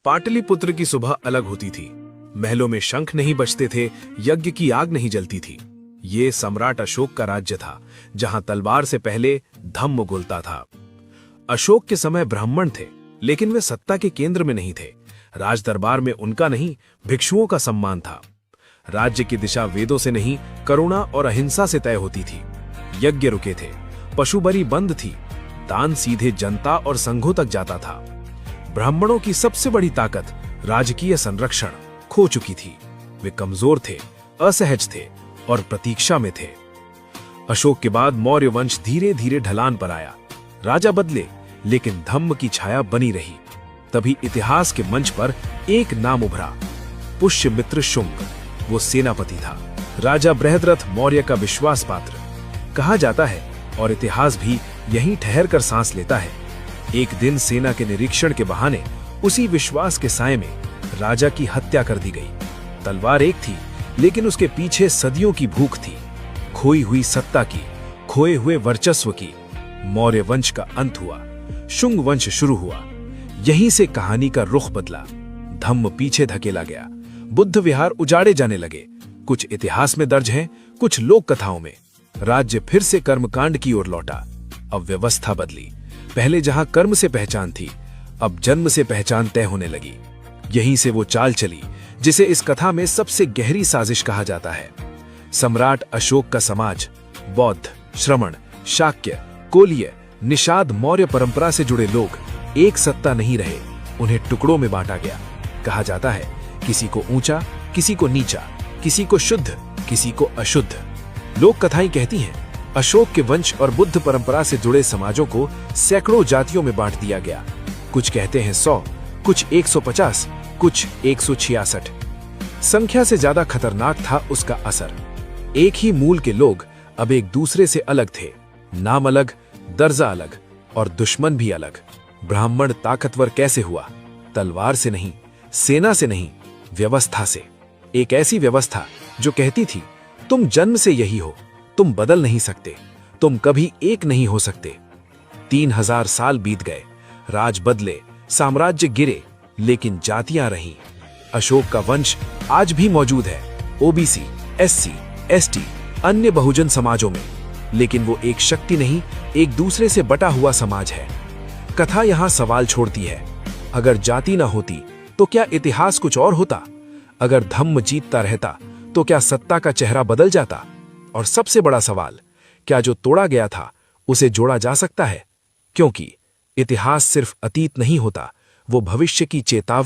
पाटलिपुत्र की सुबह अलग होती थी। महलों में शंख नहीं बजते थे, यज्ञ की आग नहीं जलती थी। ये सम्राट अशोक का राज्य था, जहां तलवार से पहले धम्म उगलता था। अशोक के समय ब्राह्मण थे, लेकिन वे सत्ता के केंद्र में नहीं थे। राज दरबार में उनका नहीं, भिक्षुओं का सम्मान था। राज्य की दिशा वेदों से नहीं, करुणा और अहिंसा से तय होती थी। यज्ञ रुके थे, पशुबलि बंद थी, दान सीधे जनता और संघों तक जाता था। ब्राह्मणों की सबसे बड़ी ताकत राजकीय संरक्षण खो चुकी थी। वे कमजोर थे, असहज थे और प्रतीक्षा में थे। अशोक के बाद मौर्य वंश धीरे धीरे ढलान पर आया। राजा बदले, लेकिन धम्म की छाया बनी रही। तभी इतिहास के मंच पर एक नाम उभरा, पुष्यमित्र शुंग। वो सेनापति था, राजा बृहद्रथ मौर्य का विश्वास पात्र कहा जाता है, और इतिहास भी यहीं ठहर कर सांस लेता है। एक दिन सेना के निरीक्षण के बहाने उसी विश्वास के साए में राजा की हत्या कर दी गई। तलवार एक थी, लेकिन उसके पीछे सदियों की भूख थी, खोई हुई सत्ता की, खोए हुए वर्चस्व की। मौर्य वंश का अंत हुआ, शुंग वंश शुरू हुआ। यहीं से कहानी का रुख बदला। धम्म पीछे धकेला गया, बुद्ध विहार उजाड़े जाने लगे। कुछ इतिहास में दर्ज हैं, कुछ लोक कथाओं में। राज्य फिर से कर्मकांड की ओर लौटा। अब व्यवस्था बदली। पहले जहां कर्म से पहचान थी, अब जन्म से पहचान तय होने लगी। यहीं से वो चाल चली जिसे इस कथा में सबसे गहरी साजिश कहा जाता है। सम्राट अशोक का समाज बौद्ध, श्रमण, शाक्य, कोलीय, निषाद मौर्य परंपरा से जुड़े लोग एक सत्ता नहीं रहे, उन्हें टुकड़ों में बांटा गया। कहा जाता है, किसी को ऊंचा, किसी को नीचा, किसी को शुद्ध, किसी को अशुद्ध। लोक कथाएं कहती हैं, अशोक के वंश और बुद्ध परंपरा से जुड़े समाजों को सैकड़ों जातियों में बांट दिया गया। कुछ कहते हैं 100, कुछ 150, कुछ 166। संख्या से ज्यादा खतरनाक था उसका असर। एक ही मूल के लोग अब एक दूसरे से अलग थे। नाम अलग, दर्जा अलग और दुश्मन भी अलग। ब्राह्मण ताकतवर कैसे हुआ? तलवार से नहीं, सेना से नहीं, व्यवस्था से। एक ऐसी व्यवस्था जो कहती थी, तुम जन्म से यही हो, तुम बदल नहीं सकते, तुम कभी एक नहीं हो सकते। 3000 साल बीत गए, राज बदले, साम्राज्य गिरे, लेकिन जातियां रहीं। अशोक का वंश आज भी मौजूद है, ओबीसी, एससी, एसटी, अन्य बहुजन समाजों में। लेकिन वो एक शक्ति नहीं, एक दूसरे से बटा हुआ समाज है। कथा यहां सवाल छोड़ती है, अगर जाति ना होती तो क्या इतिहास कुछ और होता? अगर धम्म जीतता रहता तो क्या सत्ता का चेहरा बदल जाता? और सबसे बड़ा सवाल, क्या जो तोड़ा गया था उसे जोड़ा जा सकता है? क्योंकि इतिहास सिर्फ अतीत नहीं होता, वो भविष्य की चेतावनी